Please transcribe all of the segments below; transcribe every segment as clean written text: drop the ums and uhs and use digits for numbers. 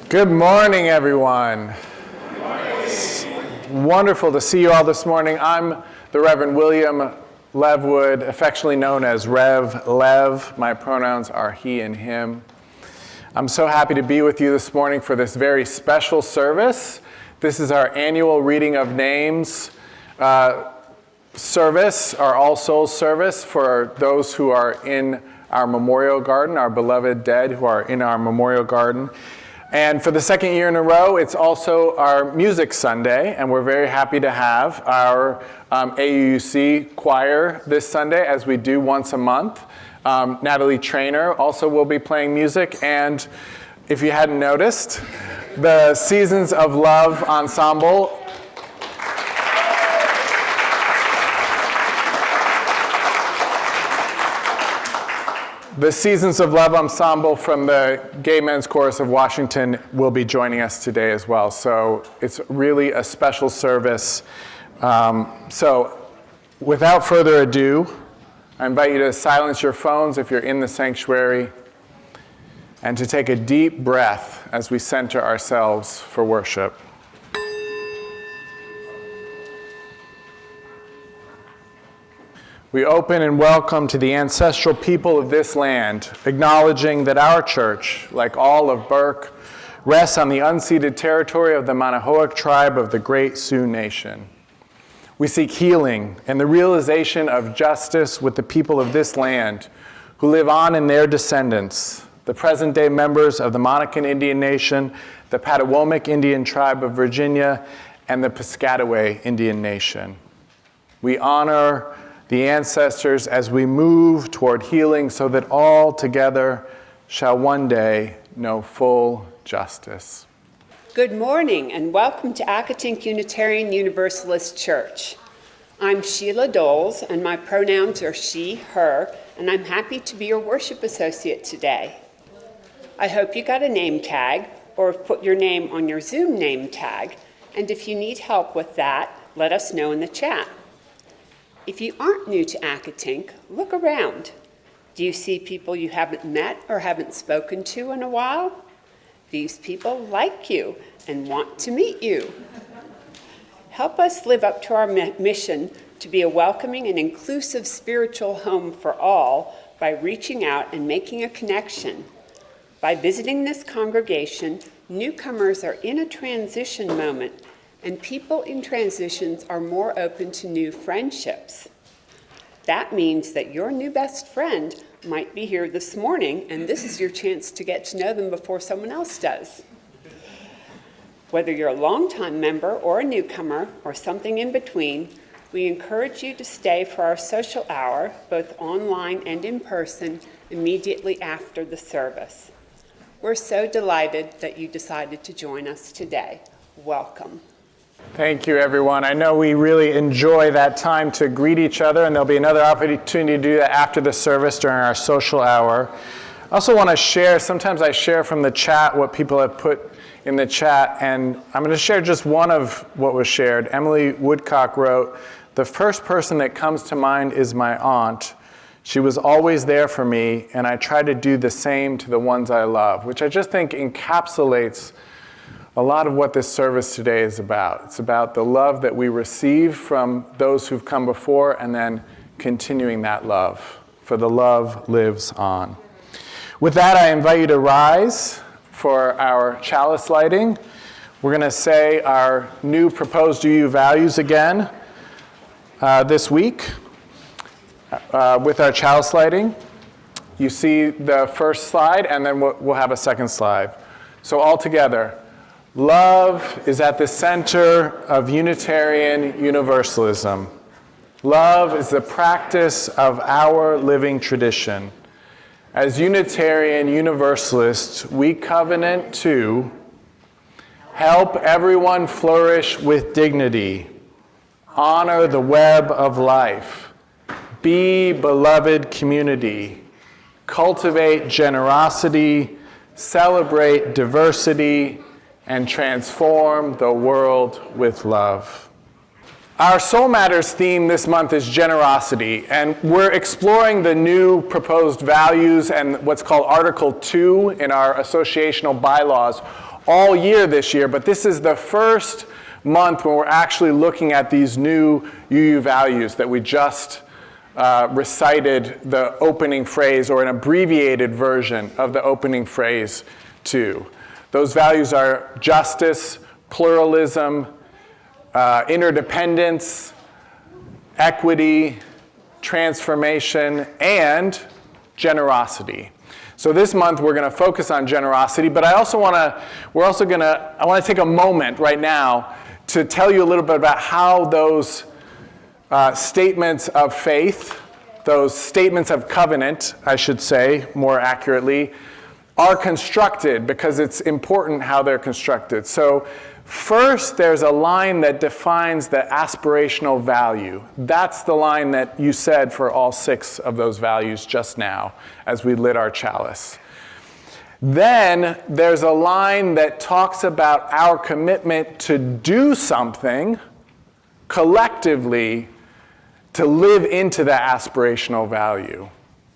Good morning, everyone. Good morning. It's wonderful to see you all this morning. I'm the Reverend William Levwood, affectionately known as Rev Lev. My pronouns are he and him. I'm so happy to be with you this morning for this very special service. This is our annual reading of names service, our All Souls service for those who are in our memorial garden, our beloved dead who are in our memorial garden. And for the second year in a row, it's also our Music Sunday, and we're very happy to have our AUC choir this Sunday, as we do once a month. Natalie Trainer also will be playing music, and if you hadn't noticed, the Seasons of Love Ensemble The Seasons of Love Ensemble from the Gay Men's Chorus of Washington will be joining us today as well. So it's really a special service. So without further ado, I invite you to silence your phones if you're in the sanctuary and to take a deep breath as we center ourselves for worship. We open and welcome to the ancestral people of this land, acknowledging that our church, like all of Burke, rests on the unceded territory of the Manahoac tribe of the Great Sioux Nation. We seek healing and the realization of justice with the people of this land who live on in their descendants, the present-day members of the Monacan Indian Nation, the Patawomic Indian Tribe of Virginia, and the Piscataway Indian Nation. We honor the ancestors as we move toward healing so that all together shall one day know full justice. Good morning and welcome to Accotink Unitarian Universalist Church. I'm Sheila Doles and my pronouns are she, her, and I'm happy to be your worship associate today. I hope you got a name tag or have put your name on your Zoom name tag, and if you need help with that, let us know in the chat. If you aren't new to Accotink, look around. Do you see people you haven't met or haven't spoken to in a while? These people like you and want to meet you. Help us live up to our mission to be a welcoming and inclusive spiritual home for all by reaching out and making a connection. By visiting this congregation, newcomers are in a transition moment, and people in transitions are more open to new friendships. That means that your new best friend might be here this morning, and this is your chance to get to know them before someone else does. Whether you're a longtime member or a newcomer or something in between, we encourage you to stay for our social hour, both online and in person, immediately after the service. We're so delighted that you decided to join us today. Welcome. Thank you, everyone. I know we really enjoy that time to greet each other, and there'll be another opportunity to do that after the service during our social hour. I also want to share, sometimes I share from the chat what people have put in the chat, and I'm going to share just one of what was shared. Emily Woodcock wrote, "The first person that comes to mind is my aunt. She was always there for me, and I try to do the same to the ones I love," which I just think encapsulates a lot of what this service today is about. It's about the love that we receive from those who've come before and then continuing that love, for the love lives on. With that, I invite you to rise for our chalice lighting. We're going to say our new proposed UU values again this week with our chalice lighting. You see the first slide, and then we'll have a second slide. So all together. Love is at the center of Unitarian Universalism. Love is the practice of our living tradition. As Unitarian Universalists, we covenant to help everyone flourish with dignity, honor the web of life, be beloved community, cultivate generosity, celebrate diversity, and transform the world with love. Our Soul Matters theme this month is generosity, and we're exploring the new proposed values and what's called Article 2 in our associational bylaws, all year this year, but this is the first month when we're actually looking at these new UU values that we just recited the opening phrase, or an abbreviated version of the opening phrase to. Those values are justice, pluralism, interdependence, equity, transformation, and generosity. So this month we're going to focus on generosity, but I want to take a moment right now to tell you a little bit about how those statements of faith, those statements of covenant, I should say more accurately, are constructed, because it's important how they're constructed. So first, there's a line that defines the aspirational value. That's the line that you said for all 6 of those values just now as we lit our chalice. Then there's a line that talks about our commitment to do something collectively to live into that aspirational value.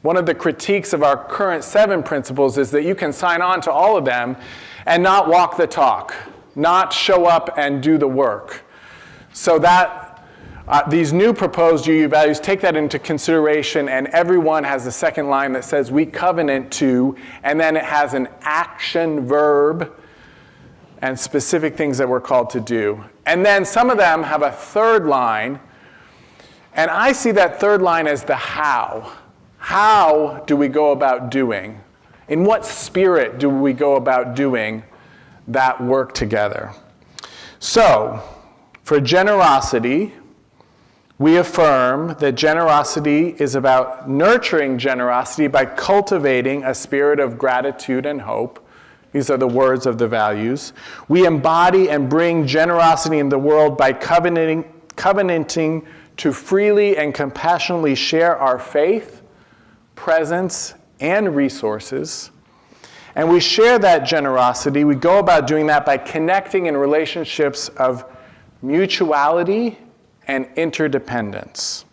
One of the critiques of our current 7 principles is that you can sign on to all of them and not walk the talk, not show up and do the work. So that these new proposed UU values take that into consideration, and everyone has a second line that says we covenant to, and then it has an action verb and specific things that we're called to do. And then some of them have a third line, and I see that third line as the how. How do we go about doing? In what spirit do we go about doing that work together? So, for generosity, we affirm that generosity is about nurturing generosity by cultivating a spirit of gratitude and hope. These are the words of the values. We embody and bring generosity in the world by covenanting to freely and compassionately share our faith, presence, and resources. And we share that generosity. We go about doing that by connecting in relationships of mutuality and interdependence.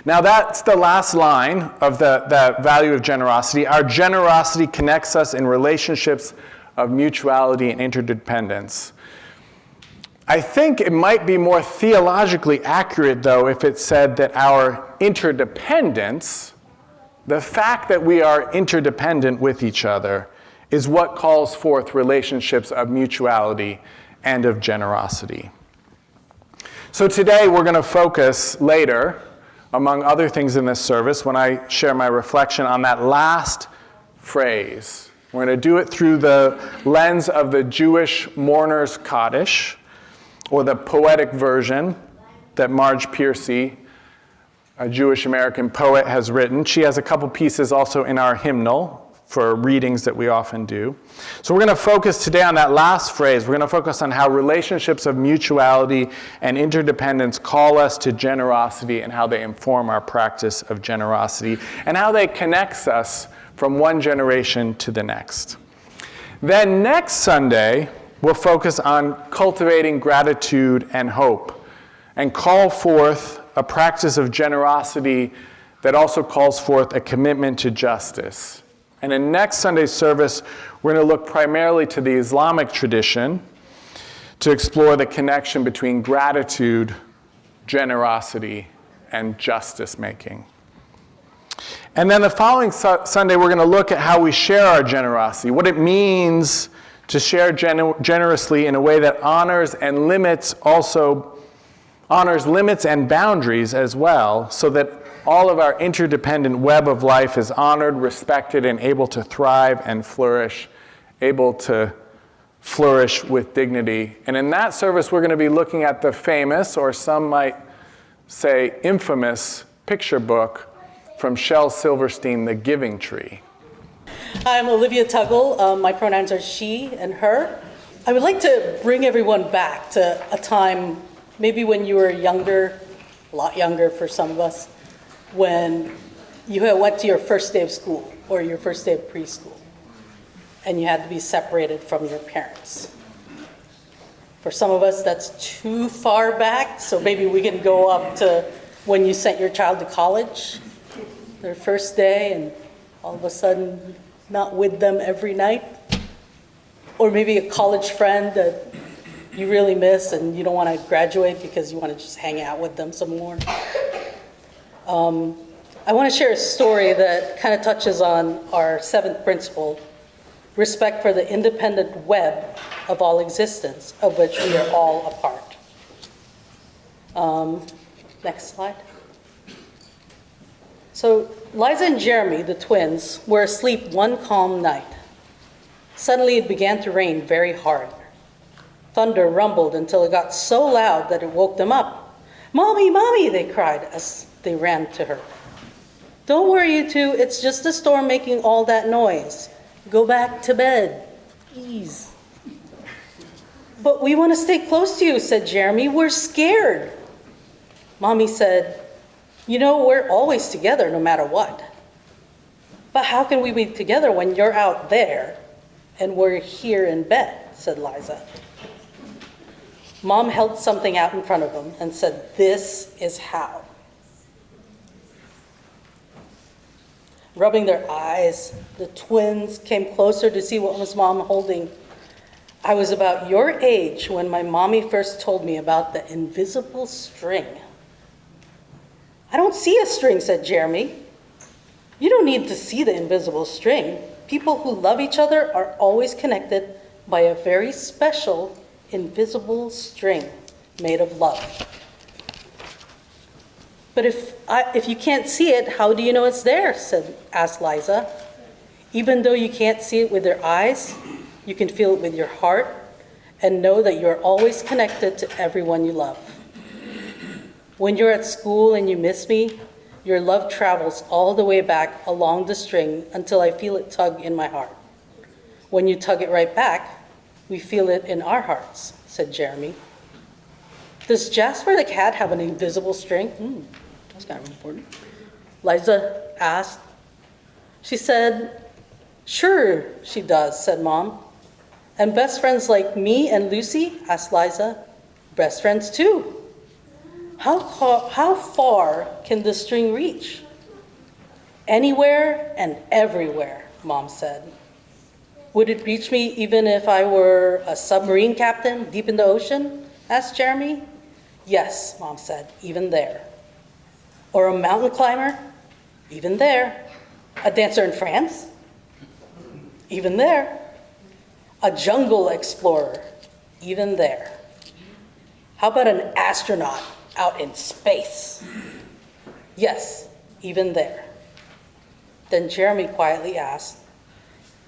Now that's the last line of the value of generosity. Our generosity connects us in relationships of mutuality and interdependence. I think it might be more theologically accurate, though, if it said that our interdependence, the fact that we are interdependent with each other, is what calls forth relationships of mutuality and of generosity. So today we're going to focus later, among other things in this service, when I share my reflection on that last phrase. We're going to do it through the lens of the Jewish mourner's Kaddish, or the poetic version that Marge Piercy, a Jewish American poet, has written. She has a couple pieces also in our hymnal for readings that we often do. So we're going to focus today on that last phrase. We're going to focus on how relationships of mutuality and interdependence call us to generosity, and how they inform our practice of generosity, and how they connect us from one generation to the next. Then next Sunday, we'll focus on cultivating gratitude and hope, and call forth a practice of generosity that also calls forth a commitment to justice. And in next Sunday's service, we're going to look primarily to the Islamic tradition to explore the connection between gratitude, generosity, and justice making. And then the following Sunday, we're going to look at how we share our generosity, what it means to share generously in a way that honors limits and boundaries as well, so that all of our interdependent web of life is honored, respected, and able to thrive and flourish, able to flourish with dignity. And in that service, we're going to be looking at the famous, or some might say infamous, picture book from Shel Silverstein, The Giving Tree. Hi, I'm Olivia Tuggle. My pronouns are she and her. I would like to bring everyone back to a time, maybe when you were younger, a lot younger for some of us, when you went to your first day of school or your first day of preschool, and you had to be separated from your parents. For some of us, that's too far back, so maybe we can go up to when you sent your child to college, their first day, and all of a sudden not with them every night. Or maybe a college friend that you really miss and you don't want to graduate because you want to just hang out with them some more. I want to share a story that kind of touches on our seventh principle, respect for the independent web of all existence, of which we are all a part. Next slide. So Liza and Jeremy, the twins, were asleep one calm night. Suddenly it began to rain very hard. Thunder rumbled until it got so loud that it woke them up. "Mommy, Mommy," they cried as they ran to her. "Don't worry, you two, it's just the storm making all that noise. Go back to bed, please." "But we want to stay close to you," said Jeremy. "We're scared." Mommy said, "You know, we're always together no matter what." "But how can we be together when you're out there and we're here in bed?" said Liza. Mom held something out in front of them and said, "This is how." Rubbing their eyes, the twins came closer to see what was Mom holding. "I was about your age when my mommy first told me about the invisible string." "I don't see a string," said Jeremy. "You don't need to see the invisible string. People who love each other are always connected by a very special invisible string made of love." "But if you can't see it, how do you know it's there?" asked Liza. "Even though you can't see it with your eyes, you can feel it with your heart and know that you're always connected to everyone you love. When you're at school and you miss me, your love travels all the way back along the string until I feel it tug in my heart. When you tug it right back, we feel it in our hearts," said Jeremy. "Does Jasper the cat have an invisible string?" That's kind of important. Liza asked. She said, "Sure she does," said Mom. "And best friends like me and Lucy?" asked Liza. "Best friends too." How far can the string reach?" "Anywhere and everywhere," Mom said. "Would it reach me even if I were a submarine captain deep in the ocean?" asked Jeremy. "Yes," Mom said, "even there." "Or a mountain climber?" "Even there." "A dancer in France?" "Even there." "A jungle explorer?" "Even there." "How about an astronaut out in space?" "Yes, even there." Then Jeremy quietly asked,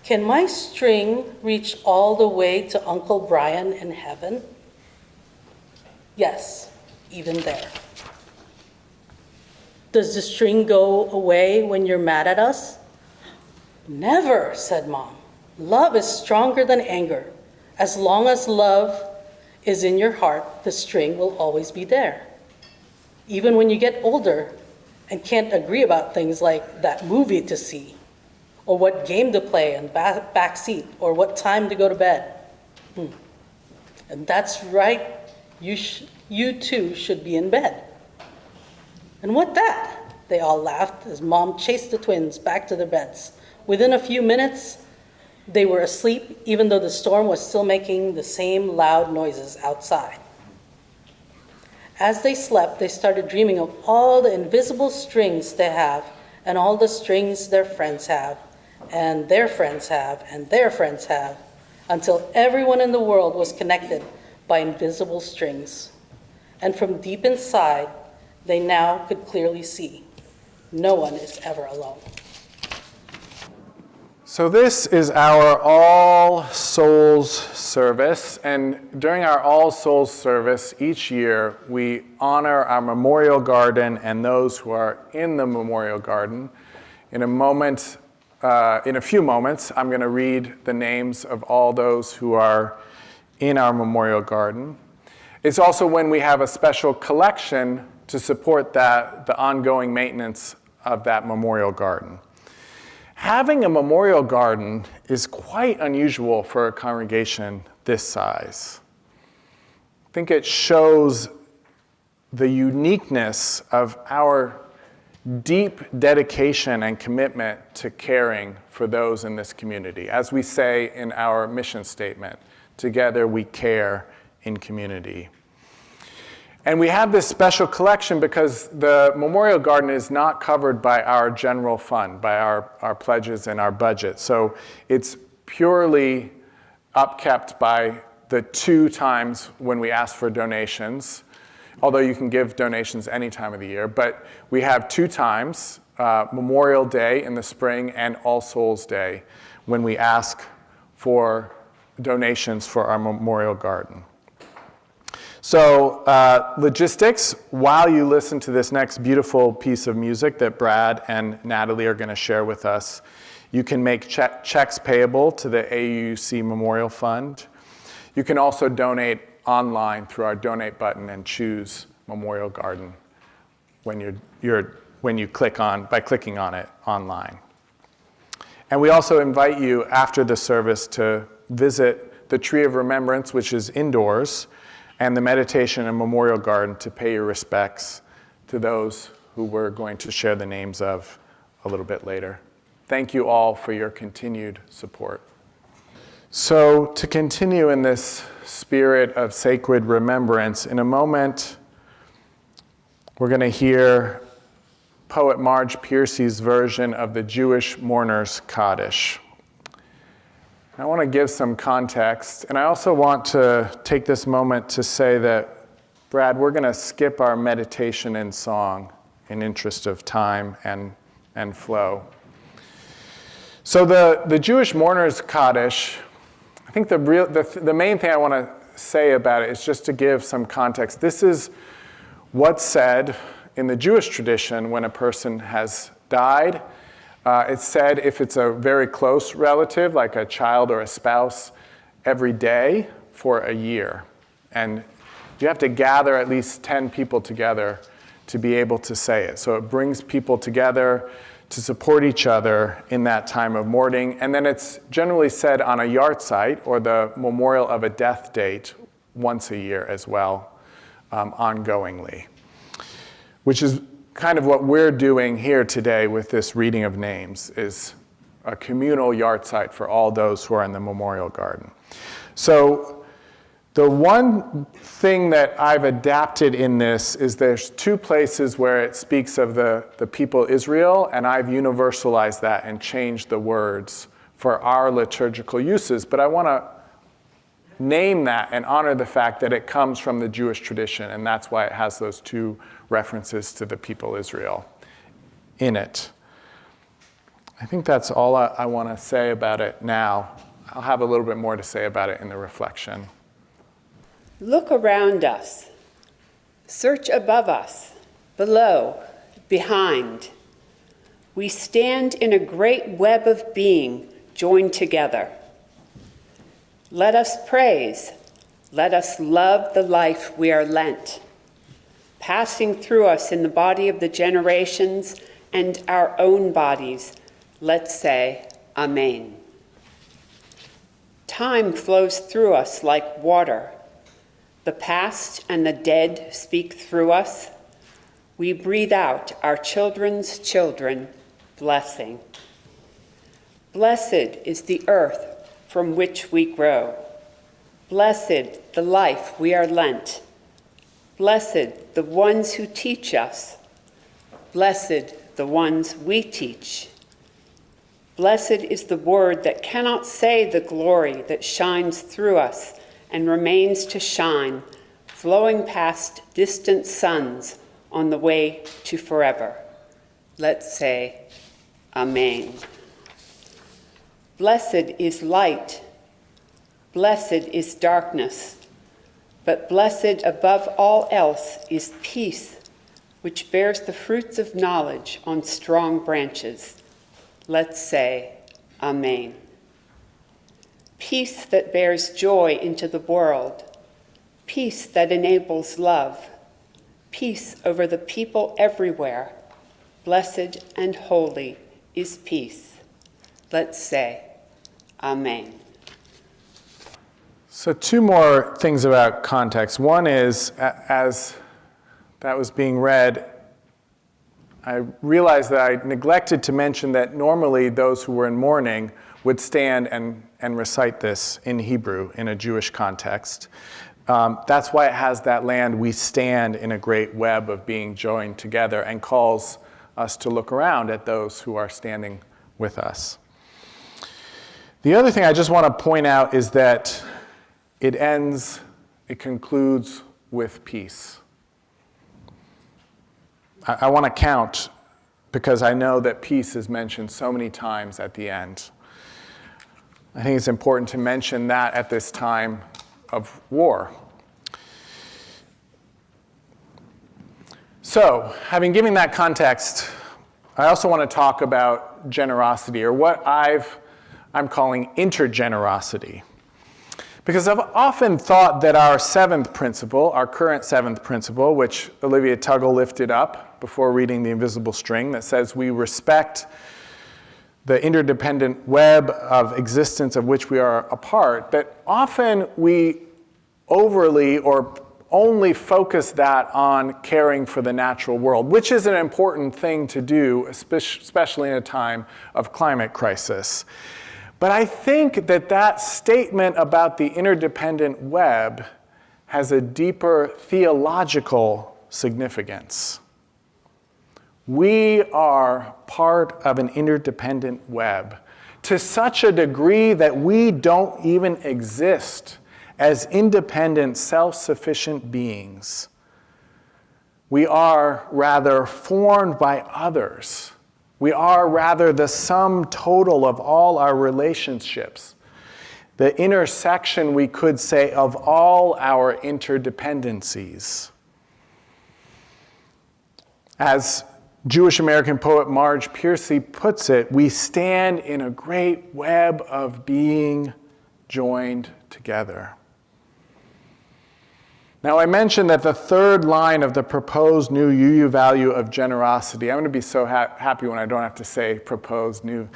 "Can my string reach all the way to Uncle Brian in heaven?" "Yes, even there." "Does the string go away when you're mad at us?" "Never," said Mom. "Love is stronger than anger. As long as love is in your heart, the string will always be there. Even when you get older and can't agree about things like that movie to see, or what game to play in back seat, or what time to go to bed. And that's right, you too should be in bed." "And what that?" They all laughed as Mom chased the twins back to their beds. Within a few minutes, they were asleep, even though the storm was still making the same loud noises outside. As they slept, they started dreaming of all the invisible strings they have, and all the strings their friends have, and their friends have, and their friends have, until everyone in the world was connected by invisible strings. And from deep inside, they now could clearly see, no one is ever alone. So this is our All Souls service, and during our All Souls service each year, we honor our memorial garden and those who are in the memorial garden. In a few moments, I'm going to read the names of all those who are in our memorial garden. It's also when we have a special collection to support the ongoing maintenance of that memorial garden. Having a memorial garden is quite unusual for a congregation this size. I think it shows the uniqueness of our deep dedication and commitment to caring for those in this community. As we say in our mission statement, together we care in community. And we have this special collection because the Memorial Garden is not covered by our general fund, by our pledges and our budget. So it's purely upkept by the 2 times when we ask for donations, although you can give donations any time of the year. But we have 2 times, Memorial Day in the spring and All Souls Day, when we ask for donations for our Memorial Garden. So logistics, while you listen to this next beautiful piece of music that Brad and Natalie are going to share with us, you can make checks payable to the AUC Memorial Fund. You can also donate online through our donate button and choose Memorial Garden when you click on, by clicking on it online. And we also invite you after the service to visit the Tree of Remembrance, which is indoors, and the Meditation and Memorial Garden to pay your respects to those who we're going to share the names of a little bit later. Thank you all for your continued support. So to continue in this spirit of sacred remembrance, in a moment, we're going to hear poet Marge Piercy's version of the Jewish Mourner's Kaddish. I want to give some context, and I also want to take this moment to say that, Brad, we're going to skip our meditation and song in interest of time and flow. So the Jewish Mourner's Kaddish, I think the main thing I want to say about it is just to give some context. This is what's said in the Jewish tradition when a person has died. It's said if it's a very close relative, like a child or a spouse, every day for a year. And you have to gather at least 10 people together to be able to say it. So it brings people together to support each other in that time of mourning. And then it's generally said on a yahrzeit, or the memorial of a death date, once a year as well, ongoingly, which is kind of what we're doing here today with this reading of names, is a communal yahrzeit for all those who are in the Memorial Garden. So the one thing that I've adapted in this is there's 2 places where it speaks of the people Israel, and I've universalized that and changed the words for our liturgical uses. But I want to name that and honor the fact that it comes from the Jewish tradition, and that's why it has those 2 references to the people Israel in it. I think that's all I want to say about it now. I'll have a little bit more to say about it in the reflection. Look around us. Search above us, below, behind. We stand in a great web of being joined together. Let us praise. Let us love the life we are lent, passing through us in the body of the generations and our own bodies. Let's say, Amen. Time flows through us like water. The past and the dead speak through us. We breathe out our children's children, blessing. Blessed is the earth from which we grow. Blessed the life we are lent. Blessed the ones who teach us. Blessed the ones we teach. Blessed is the word that cannot say the glory that shines through us and remains to shine, flowing past distant suns on the way to forever. Let's say, Amen. Blessed is light. Blessed is darkness. But blessed above all else is peace, which bears the fruits of knowledge on strong branches. Let's say, Amen. Peace that bears joy into the world. Peace that enables love. Peace over the people everywhere. Blessed and holy is peace. Let's say, Amen. So 2 more things about context. One is, as that was being read, I realized that I neglected to mention that normally those who were in mourning would stand and recite this in Hebrew in a Jewish context. That's why it has that land, we stand in a great web of being joined together, and calls us to look around at those who are standing with us. The other thing I just want to point out is that it concludes with peace. I want to count because I know that peace is mentioned so many times at the end. I think it's important to mention that at this time of war. So, having given that context, I also want to talk about generosity, or what I'm calling intergenerosity. Because I've often thought that our seventh principle, our current seventh principle, which Olivia Tuggle lifted up before reading The Invisible String, that says we respect the interdependent web of existence of which we are a part, that often we overly or only focus that on caring for the natural world, which is an important thing to do, especially in a time of climate crisis. But I think that that statement about the interdependent web has a deeper theological significance. We are part of an interdependent web to such a degree that we don't even exist as independent, self-sufficient beings. We are rather formed by others. We are rather the sum total of all our relationships, the intersection, we could say, of all our interdependencies. As Jewish American poet Marge Piercy puts it, we stand in a great web of being joined together. Now, I mentioned that the third line of the proposed new UU value of generosity, I'm going to be so happy when I don't have to say proposed new,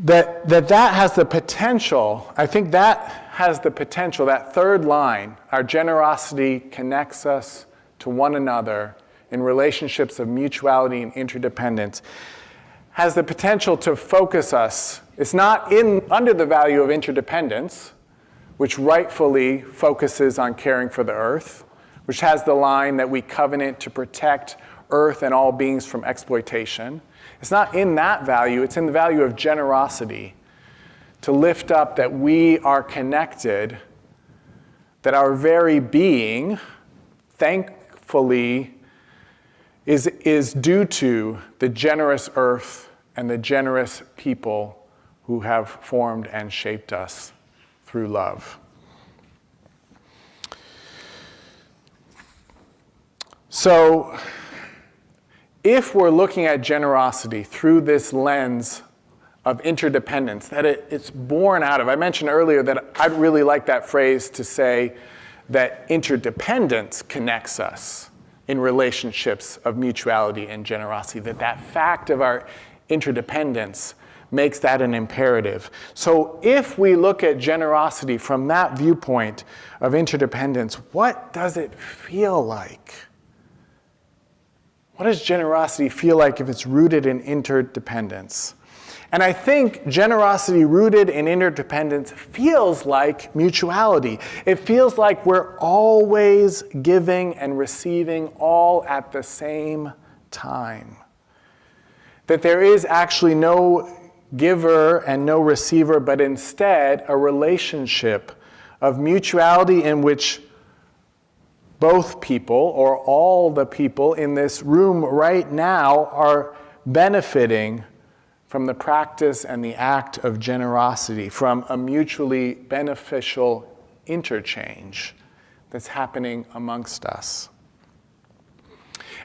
that has the potential, I think that has the potential, that third line, our generosity connects us to one another in relationships of mutuality and interdependence, has the potential to focus us. It's not under the value of interdependence, which rightfully focuses on caring for the earth, which has the line that we covenant to protect earth and all beings from exploitation. It's not in that value, it's in the value of generosity, to lift up that we are connected, that our very being, thankfully, is due to the generous earth and the generous people who have formed and shaped us through love. So, if we're looking at generosity through this lens of interdependence, that it's born out of, I mentioned earlier that I'd really like that phrase to say that interdependence connects us in relationships of mutuality and generosity, that fact of our interdependence makes that an imperative. So if we look at generosity from that viewpoint of interdependence, what does it feel like? What does generosity feel like if it's rooted in interdependence? And I think generosity rooted in interdependence feels like mutuality. It feels like we're always giving and receiving all at the same time. That there is actually no giver and no receiver, but instead a relationship of mutuality in which both people, or all the people in this room right now, are benefiting from the practice and the act of generosity, from a mutually beneficial interchange that's happening amongst us.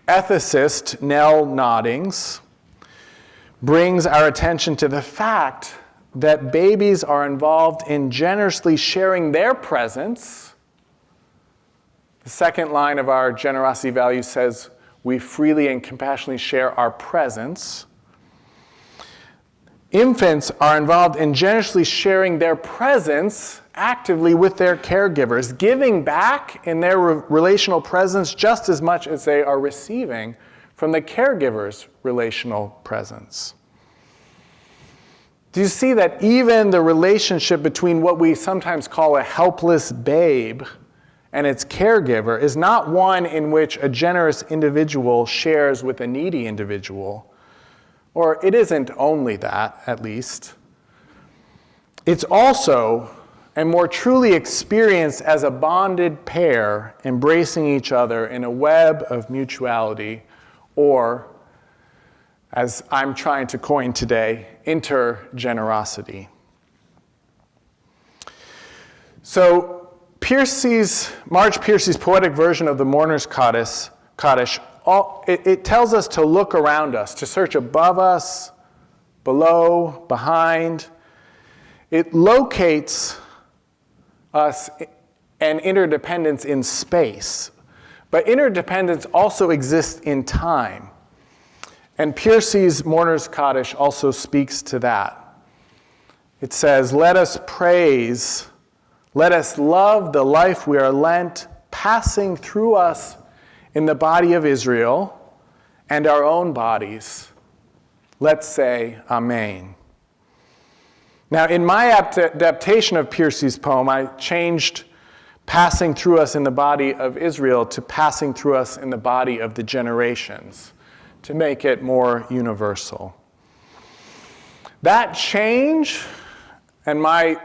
Ethicist Nell Noddings brings our attention to the fact that babies are involved in generously sharing their presence. The second line of our generosity value says, we freely and compassionately share our presence. Infants are involved in generously sharing their presence actively with their caregivers, giving back in their relational presence just as much as they are receiving from the caregiver's relational presence. Do you see that even the relationship between what we sometimes call a helpless babe and its caregiver is not one in which a generous individual shares with a needy individual, or it isn't only that, at least. It's also and more truly experienced as a bonded pair embracing each other in a web of mutuality, or, as I'm trying to coin today, intergenerosity. So Marge Piercy's poetic version of the Mourner's Kaddish, it tells us to look around us, to search above us, below, behind. It locates us and interdependence in space. But interdependence also exists in time. And Piercy's Mourner's Kaddish also speaks to that. It says, "Let us praise, let us love the life we are lent, passing through us in the body of Israel and our own bodies. Let's say Amen." Now, in my adaptation of Piercy's poem, I changed passing through us in the body of Israel to passing through us in the body of the generations, to make it more universal. That change, and my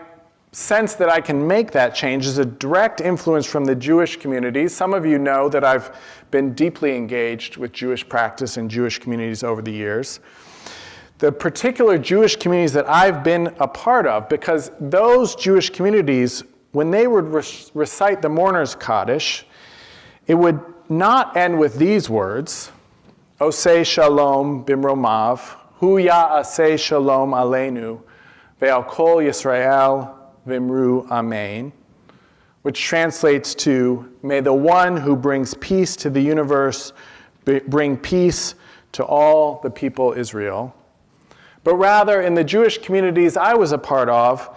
sense that I can make that change, is a direct influence from the Jewish communities. Some of you know that I've been deeply engaged with Jewish practice and Jewish communities over the years. The particular Jewish communities that I've been a part of, because those Jewish communities, when they would recite the Mourner's Kaddish, it would not end with these words, "Oseh shalom bimromav, hu ya'aseh shalom aleinu, ve'al kol Yisrael vimru amen," which translates to, "May the one who brings peace to the universe bring peace to all the people Israel." But rather, in the Jewish communities I was a part of,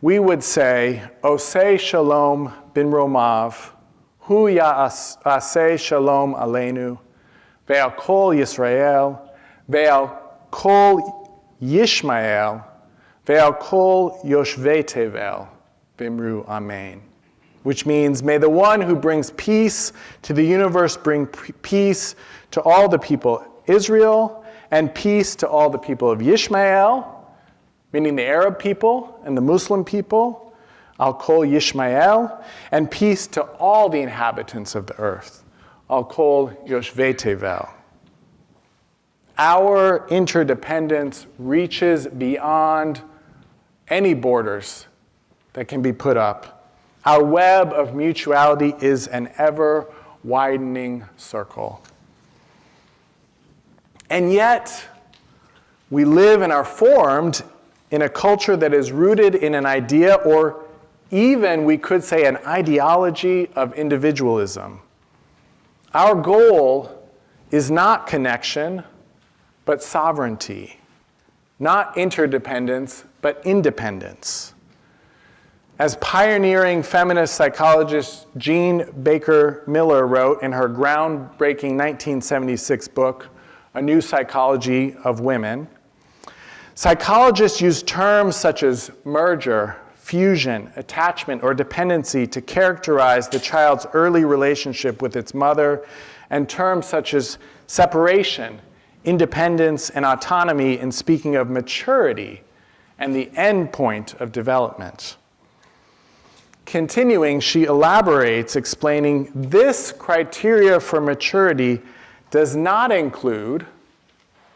we would say, "Oseh shalom bimromav, hu ya'aseh shalom aleinu, ve'al kol Yisrael, ve'al kol Yishmael, ve'al kol Yoshvei Tevel, vimru amen," which means, "May the one who brings peace to the universe bring peace to all the people Israel, and peace to all the people of Yishmael," meaning the Arab people and the Muslim people, "Al kol Yishmael," and peace to all the inhabitants of the earth, "Al kol Yoshvei Tevel." Our interdependence reaches beyond any borders that can be put up. Our web of mutuality is an ever-widening circle. And yet, we live and are formed in a culture that is rooted in an idea, or even, we could say, an ideology of individualism. Our goal is not connection, but sovereignty. Not interdependence, but independence. As pioneering feminist psychologist Jean Baker Miller wrote in her groundbreaking 1976 book, A New Psychology of Women, psychologists use terms such as merger, fusion, attachment, or dependency to characterize the child's early relationship with its mother, and terms such as separation, independence, and autonomy in speaking of maturity and the end point of development. Continuing, she elaborates, explaining this criteria for maturity does not include,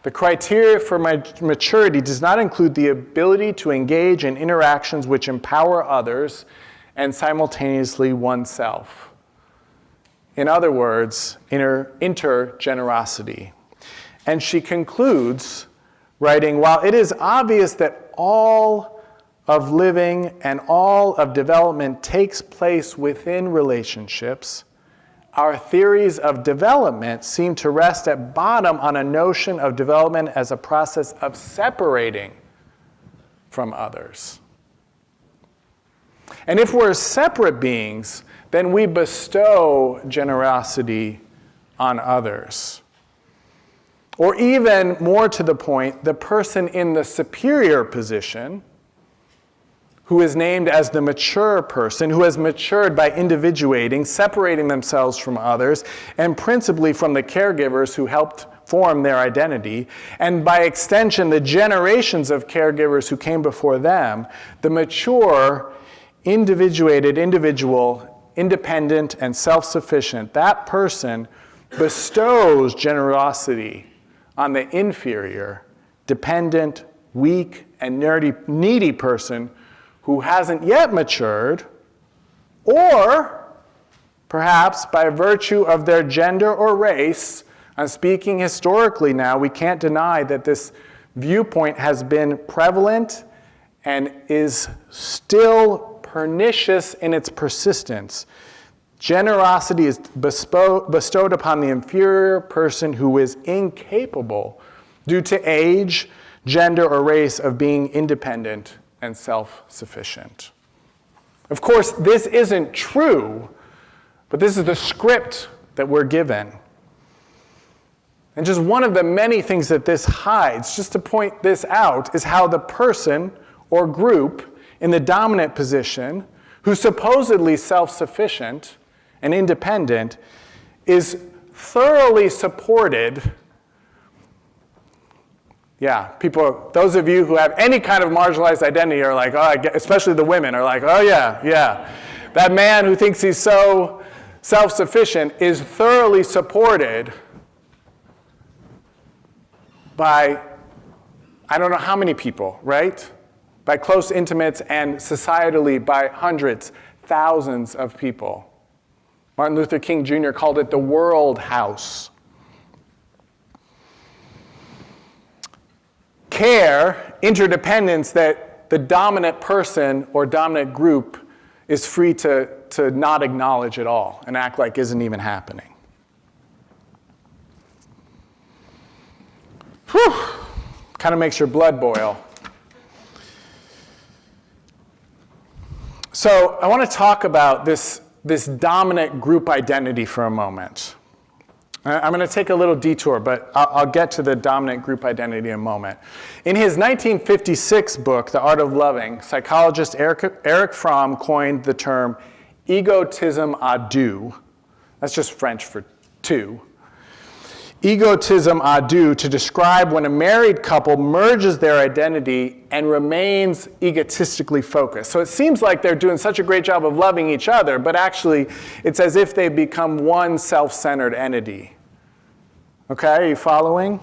the criteria for maturity does not include the ability to engage in interactions which empower others and simultaneously oneself. In other words, intergenerosity. And she concludes, writing, "While it is obvious that all of living and all of development takes place within relationships, our theories of development seem to rest at bottom on a notion of development as a process of separating from others. And if we're separate beings, then we bestow generosity on others. Or even more to the point, the person in the superior position, who is named as the mature person, who has matured by individuating, separating themselves from others, and principally from the caregivers who helped form their identity, and by extension, the generations of caregivers who came before them, the mature, individuated individual, independent and self-sufficient, that person bestows generosity on the inferior, dependent, weak, and needy person who hasn't yet matured, or perhaps by virtue of their gender or race. I'm speaking historically now. We can't deny that this viewpoint has been prevalent and is still pernicious in its persistence. Generosity is bestowed upon the inferior person who is incapable, due to age, gender, or race, of being independent and self-sufficient. Of course, this isn't true, but this is the script that we're given. And just one of the many things that this hides, just to point this out, is how the person or group in the dominant position, who's supposedly self-sufficient and independent, is thoroughly supported. Yeah, people, those of you who have any kind of marginalized identity are like, oh, especially the women are like, oh yeah. That man who thinks he's so self-sufficient is thoroughly supported by, I don't know how many people, right? By close intimates, and societally by hundreds, thousands of people. Martin Luther King Jr. called it the world house. Care, interdependence, that the dominant person or dominant group is free to not acknowledge at all and act like isn't even happening. Whew. Kind of makes your blood boil. So I want to talk about this dominant group identity for a moment. I'm going to take a little detour, but I'll get to the dominant group identity in a moment. In his 1956 book, The Art of Loving, psychologist Erich Fromm coined the term egotisme à deux. That's just French for two. Egotisme à deux, to describe when a married couple merges their identity and remains egotistically focused. So it seems like they're doing such a great job of loving each other, but actually it's as if they become one self-centered entity. Okay, are you following?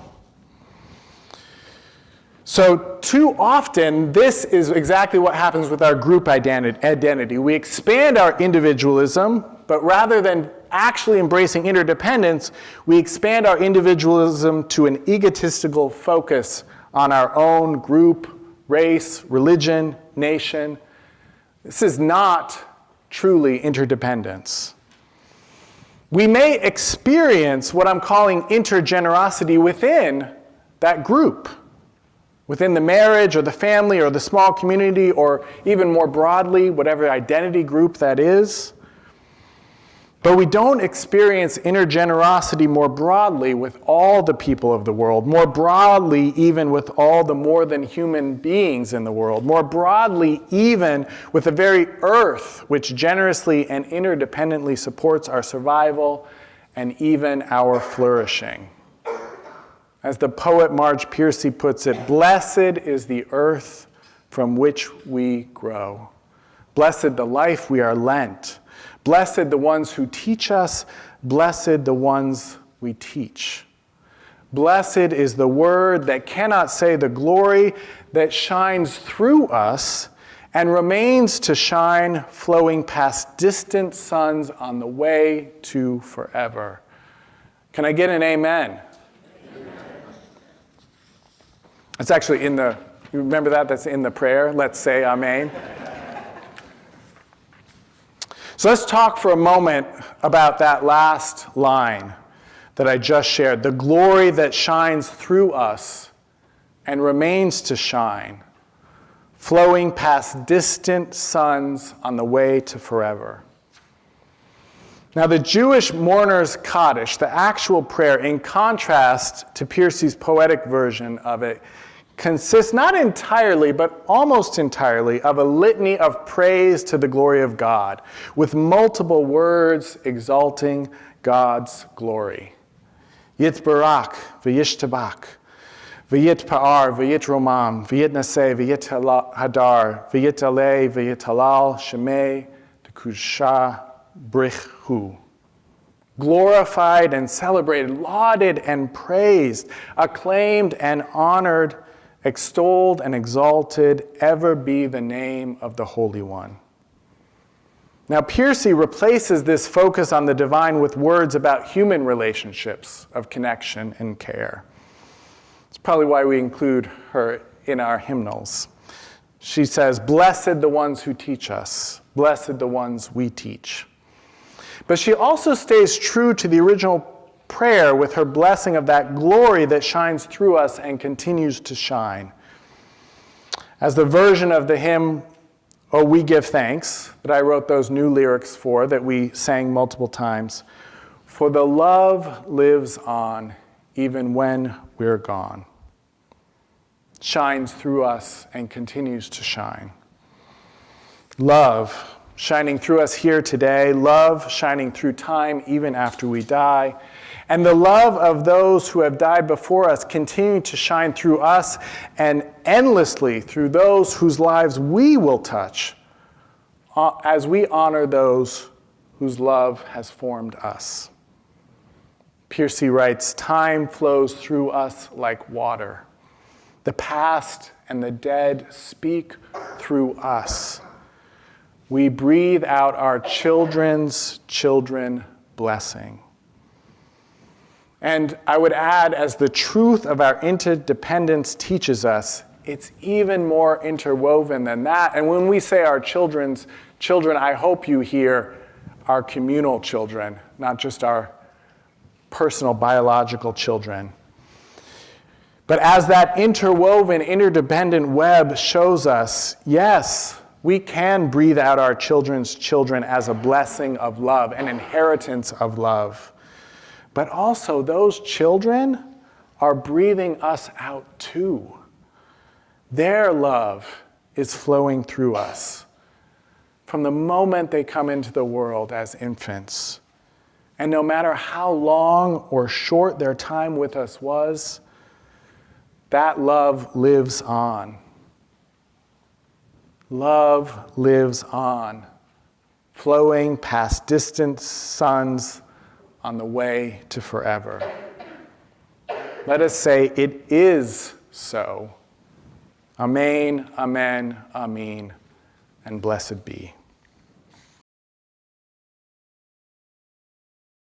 So too often, this is exactly what happens with our group identity. We expand our individualism, but rather than actually embracing interdependence, we expand our individualism to an egotistical focus on our own group, race, religion, nation. This is not truly interdependence. We may experience what I'm calling intergenerosity within that group, within the marriage or the family or the small community, or even more broadly, whatever identity group that is. But we don't experience intergenerosity more broadly with all the people of the world, more broadly even with all the more than human beings in the world, more broadly even with the very earth which generously and interdependently supports our survival and even our flourishing. As the poet Marge Piercy puts it, blessed is the earth from which we grow. Blessed the life we are lent. Blessed the ones who teach us, blessed the ones we teach. Blessed is the word that cannot say the glory that shines through us and remains to shine, flowing past distant suns on the way to forever. Can I get an amen? It's actually in the, you remember that? That's in the prayer. Let's say amen. So let's talk for a moment about that last line that I just shared. The glory that shines through us and remains to shine, flowing past distant suns on the way to forever. Now, the Jewish mourner's Kaddish, the actual prayer, in contrast to Piercy's poetic version of it, consists not entirely, but almost entirely, of a litany of praise to the glory of God, with multiple words exalting God's glory. Yitbarak, v'yishtabak, v'yitpa'ar, v'yitromam, v'yitnaseh, v'yithadar, v'yitaleh, v'yitalal, shemeh, t'kusha, brichu. Glorified and celebrated, lauded and praised, acclaimed and honored, extolled and exalted, ever be the name of the Holy One. Now, Piercy replaces this focus on the divine with words about human relationships of connection and care. It's probably why we include her in our hymnals. She says, "Blessed the ones who teach us, blessed the ones we teach." But she also stays true to the original prayer with her blessing of that glory that shines through us and continues to shine. As the version of the hymn, "Oh, We Give Thanks," that I wrote those new lyrics for, that we sang multiple times, "For the love lives on even when we're gone," shines through us and continues to shine. Love shining through us here today, love shining through time even after we die, and the love of those who have died before us continuing to shine through us and endlessly through those whose lives we will touch as we honor those whose love has formed us. Piercy writes, "Time flows through us like water. The past and the dead speak through us. We breathe out our children's children blessing." And I would add, as the truth of our interdependence teaches us, it's even more interwoven than that. And when we say our children's children, I hope you hear our communal children, not just our personal biological children. But as that interwoven, interdependent web shows us, yes, we can breathe out our children's children as a blessing of love, an inheritance of love. But also, those children are breathing us out too. Their love is flowing through us from the moment they come into the world as infants. And no matter how long or short their time with us was, that love lives on. Love lives on, flowing past distant suns on the way to forever. Let us say, it is so. Amen, amen, amen, and blessed be.